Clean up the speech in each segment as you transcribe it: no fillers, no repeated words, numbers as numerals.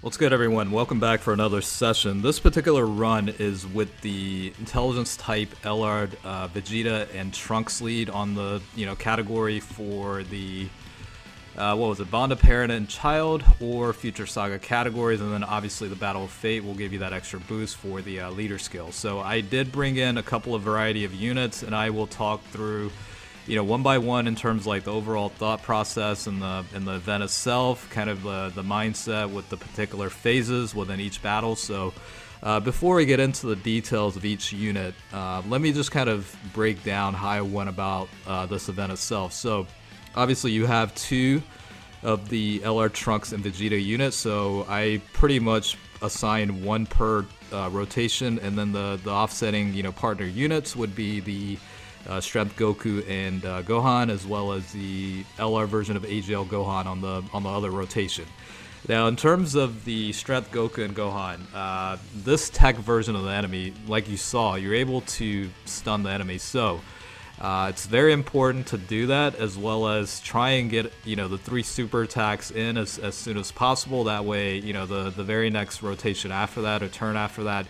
What's good, everyone? Welcome back for another session. This particular run is with the intelligence type LR Vegeta and Trunks lead on the category for the Bond of Parent and Child or Future Saga categories, and then obviously the Battle of Fate will give you that extra boost for the leader skill. So I did bring in a couple of variety of units, and I will talk through one by one in terms of like the overall thought process and the event itself, kind of the mindset with the particular phases within each battle. So before we get into the details of each unit, let me just kind of break down how I went about this event itself. So obviously you have two of the LR Trunks and Vegeta units, so I pretty much assigned one per rotation, and then the offsetting partner units would be the Strength Goku and Gohan, as well as the LR version of AGL Gohan on the other rotation. Now, in terms of the Strength Goku and Gohan, this tech version of the enemy, like you saw, you're able to stun the enemy. So it's very important to do that, as well as try and get the 3 super attacks in as soon as possible. That way, the very next rotation after that or turn after that,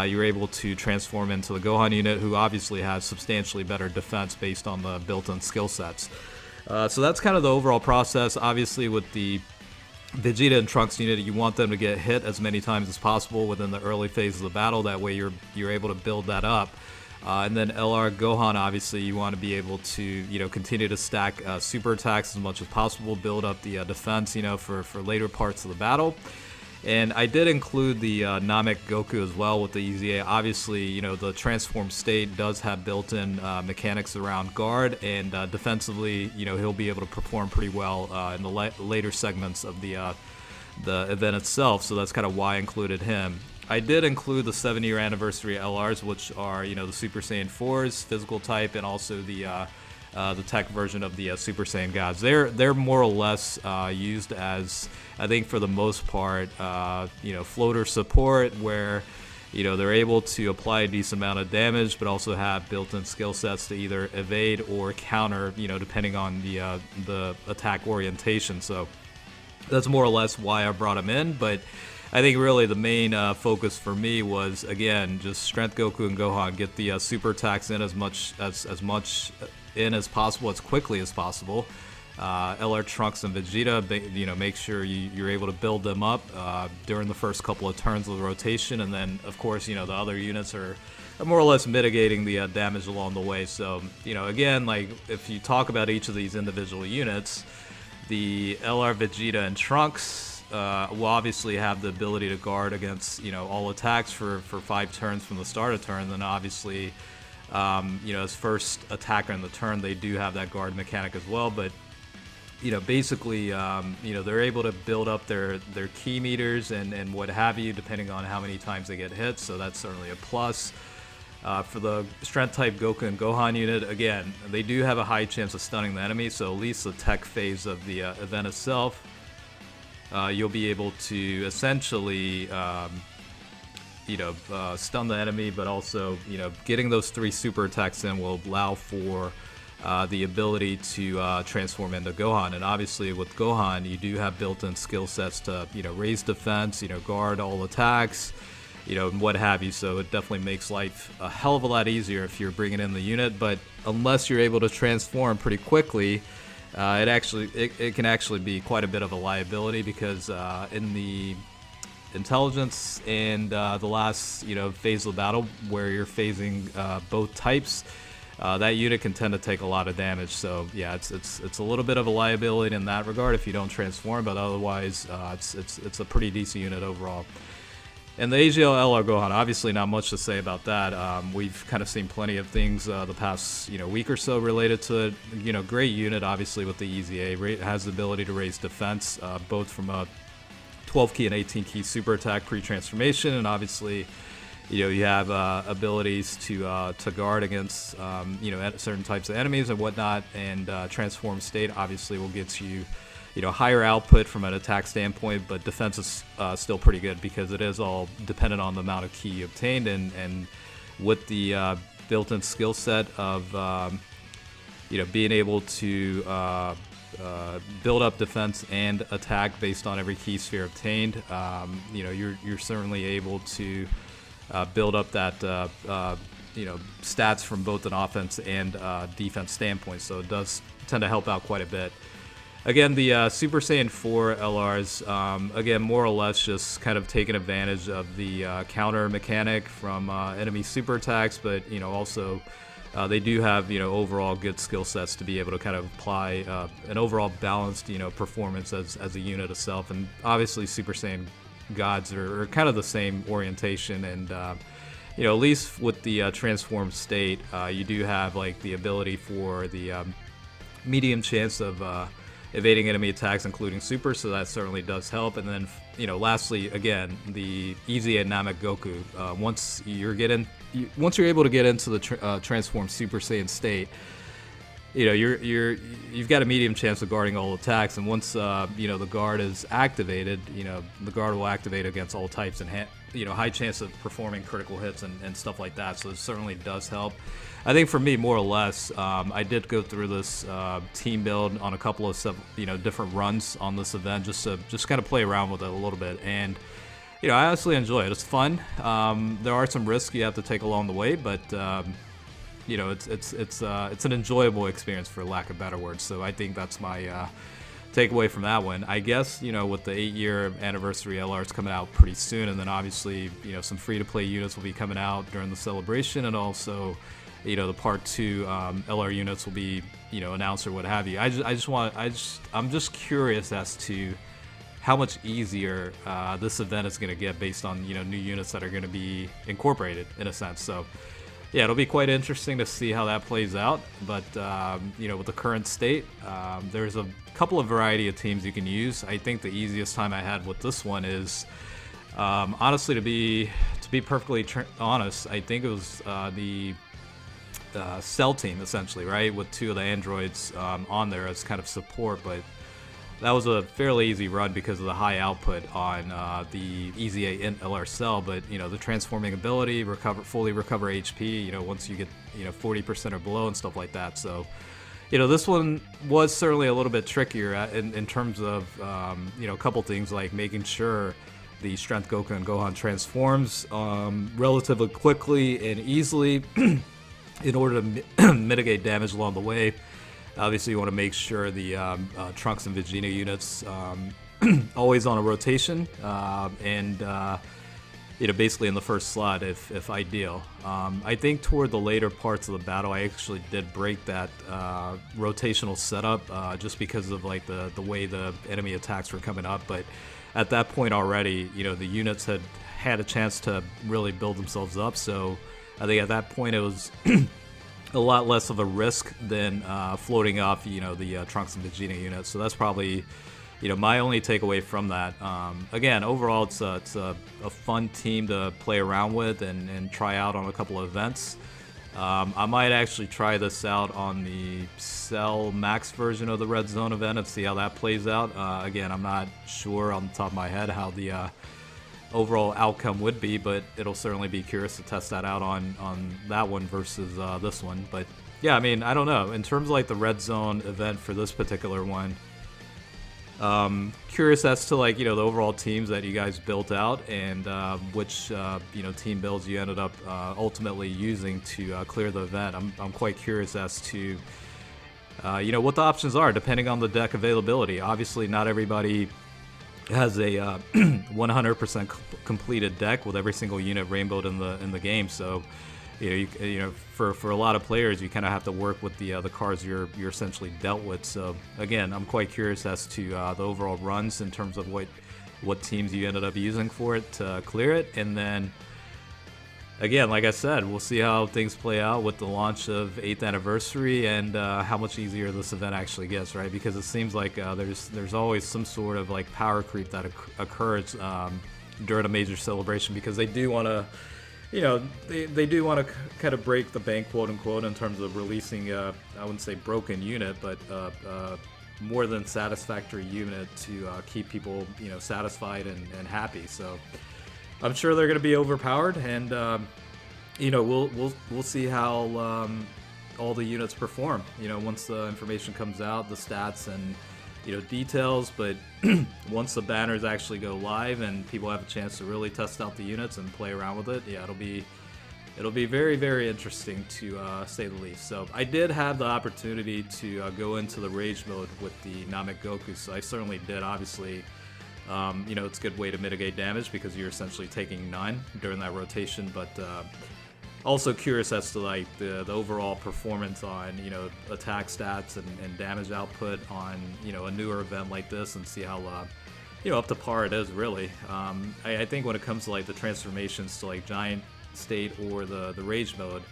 you're able to transform into the Gohan unit, who obviously has substantially better defense based on the built-in skill sets. So that's kind of the overall process. Obviously, with the Vegeta and Trunks unit, you want them to get hit as many times as possible within the early phase of the battle. That way, you're able to build that up. And then LR Gohan, obviously, you want to be able to continue to stack super attacks as much as possible, build up the defense for later parts of the battle. And I did include the Namek Goku as well with the EZA. Obviously, the transform state does have built-in mechanics around guard, and defensively, he'll be able to perform pretty well in the later segments of the event itself. So that's kind of why I included him. I did include the 7-year anniversary LRs, which are the Super Saiyan 4s, physical type, and also the tech version of the Super Saiyan gods. They're more or less used as, I think for the most part, floater support, where they're able to apply a decent amount of damage, but also have built-in skill sets to either evade or counter, depending on the attack orientation. So that's more or less why I brought them in. But I think really the main focus for me was, again, just Strength Goku and Gohan, get the super attacks in as much as possible, as quickly as possible. LR Trunks and Vegeta, make sure you're able to build them up during the first couple of turns of the rotation, and then of course the other units are more or less mitigating the damage along the way. So again, like if you talk about each of these individual units, the LR Vegeta and Trunks will obviously have the ability to guard against all attacks for 5 turns from the start of turn. Then obviously as first attacker in the turn, they do have that guard mechanic as well. But basically they're able to build up their key meters and what have you, depending on how many times they get hit. So that's certainly a plus. For the strength type Goku and Gohan unit, again, they do have a high chance of stunning the enemy. So at least the tech phase of the event itself, you'll be able to essentially stun the enemy, but also getting those 3 super attacks in will allow for the ability to transform into Gohan. And obviously with Gohan, you do have built-in skill sets to raise defense, guard all attacks, and what have you. So it definitely makes life a hell of a lot easier if you're bringing in the unit. But unless you're able to transform pretty quickly, it can actually be quite a bit of a liability, because in the intelligence and the last phase of the battle, where you're phasing both types, that unit can tend to take a lot of damage. So yeah, it's a little bit of a liability in that regard if you don't transform, but otherwise it's a pretty decent unit overall. And the AGL LR Gohan, obviously not much to say about that. We've kind of seen plenty of things the past week or so related to it. Great unit, obviously, with the EZA. Has the ability to raise defense, both from a 12 key and 18 key super attack pre-transformation, and obviously you have abilities to guard against certain types of enemies and whatnot. And transform state obviously will get you higher output from an attack standpoint, but defense is still pretty good, because it is all dependent on the amount of key obtained, and with the built-in skill set of being able to build up defense and attack based on every key sphere obtained. You're certainly able to build up that stats from both an offense and defense standpoint. So it does tend to help out quite a bit. Again, the Super Saiyan 4 LRs, again, more or less just kind of taking advantage of the counter mechanic from enemy super attacks, but, also they do have, overall good skill sets to be able to kind of apply an overall balanced, performance as a unit itself. And obviously Super Saiyan gods are kind of the same orientation, and, at least with the transformed state, you do have, like, the ability for the medium chance of evading enemy attacks, including super, so that certainly does help. And then, lastly, again, the EZA Namek Goku. Once you're able to get into the transformed Super Saiyan state, you've got a medium chance of guarding all attacks. And once the guard is activated, the guard will activate against all types and high chance of performing critical hits and stuff like that. So it certainly does help. I think for me, more or less, I did go through this team build on a couple of different runs on this event just to kind of play around with it a little bit, and I honestly enjoy it. It's fun. There are some risks you have to take along the way, but it's an enjoyable experience, for lack of better words. So I think that's my takeaway from that one. I guess with the 8-year anniversary LRs coming out pretty soon, and then obviously some free-to-play units will be coming out during the celebration, and also the part 2 LR units will be announced or what have you. I'm just curious as to how much easier this event is going to get based on new units that are going to be incorporated in a sense. So yeah, it'll be quite interesting to see how that plays out. But with the current state, there's a couple of variety of teams you can use. I think the easiest time I had with this one is honestly, to be perfectly honest, I think it was the Cell team, essentially, right, with 2 of the androids on there as kind of support. But that was a fairly easy run because of the high output on the EZA Int LR Cell. But the transforming ability, fully recover HP, once you get 40% or below and stuff like that. So this one was certainly a little bit trickier in terms of a couple things, like making sure the Strength Goku and Gohan transforms relatively quickly and easily in order to mitigate damage along the way. Obviously, you want to make sure the Trunks and Vegeta units always on a rotation, and basically in the first slot if ideal. I think toward the later parts of the battle, I actually did break that rotational setup just because of like the way the enemy attacks were coming up. But at that point already, the units had a chance to really build themselves up. So I think at that point it was a lot less of a risk than floating off, the Trunks and Vegeta units. So that's probably, my only takeaway from that. Again, overall, it's a fun team to play around with and try out on a couple of events. I might actually try this out on the Cell Max version of the Red Zone event and see how that plays out. Again, I'm not sure on the top of my head how the overall outcome would be, but it'll certainly be curious to test that out on that one versus this one. But yeah, I mean, I don't know. In terms of like the Red Zone event for this particular one, curious as to like the overall teams that you guys built out and which team builds you ended up ultimately using to clear the event. I'm quite curious as to what the options are depending on the deck availability. Obviously, not everybody has a 100% completed deck with every single unit rainbowed in the game. So for a lot of players, you kind of have to work with the cards you're essentially dealt with. So again, I'm quite curious as to the overall runs in terms of what teams you ended up using for it to clear it. And then again, like I said, we'll see how things play out with the launch of 8th anniversary and how much easier this event actually gets, right? Because it seems like there's always some sort of like power creep that occurs during a major celebration, because they do want to, they do want to kind of break the bank, quote unquote, in terms of releasing I wouldn't say broken unit, but more than satisfactory unit to keep people satisfied and happy. So I'm sure they're going to be overpowered, and we'll see how all the units perform. Once the information comes out, the stats and details, but once the banners actually go live and people have a chance to really test out the units and play around with it, yeah, it'll be very, very interesting to say the least. So I did have the opportunity to go into the Rage mode with the Namek Goku, so I certainly did. Obviously, it's a good way to mitigate damage because you're essentially taking none during that rotation, but also curious as to like the overall performance on attack stats and damage output on a newer event like this, and see how up to par it is really. I think when it comes to like the transformations to like Giant State or the Rage mode,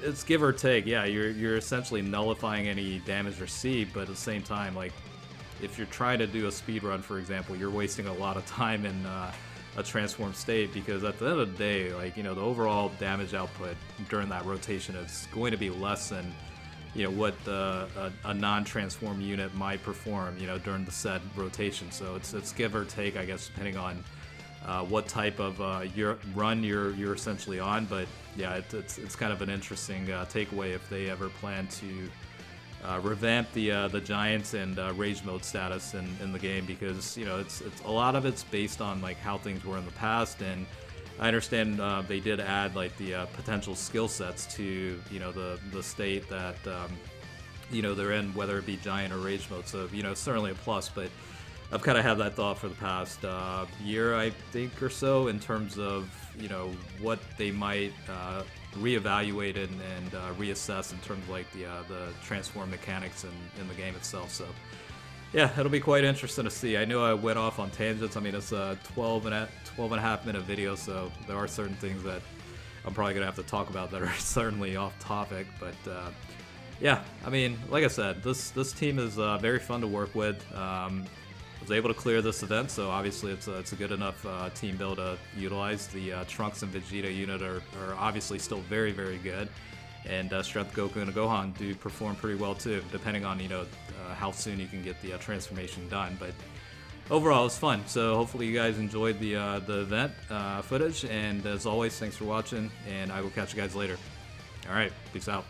it's give or take. Yeah, you're essentially nullifying any damage received, but at the same time, like if you're trying to do a speed run, for example, you're wasting a lot of time in a transformed state, because at the end of the day, like the overall damage output during that rotation is going to be less than what a non-transformed unit might perform during the said rotation. So it's give or take, I guess, depending on what type of run you're essentially on. But yeah, it's kind of an interesting takeaway if they ever plan to revamp the Giants and Rage mode status in the game, because it's a lot of it's based on like how things were in the past, and I understand they did add like the potential skill sets to the state that they're in, whether it be Giant or Rage mode. So it's certainly a plus, but I've kind of had that thought for the past year, I think, or so, in terms of what they might reevaluate and reassess in terms of like the transform mechanics in the game itself. So yeah, it'll be quite interesting to see. I know I went off on tangents. I mean, it's a 12 and a half minute video, so there are certain things that I'm probably gonna have to talk about that are certainly off topic. But yeah, I mean, like I said, this team is very fun to work with. Was able to clear this event, so obviously it's a good enough team build to utilize. The Trunks and Vegeta unit are obviously still very, very good, and Strength Goku and Gohan do perform pretty well too, depending on how soon you can get the transformation done. But overall, it's fun. So hopefully you guys enjoyed the event footage, and as always, thanks for watching, and I will catch you guys later. All right, peace out.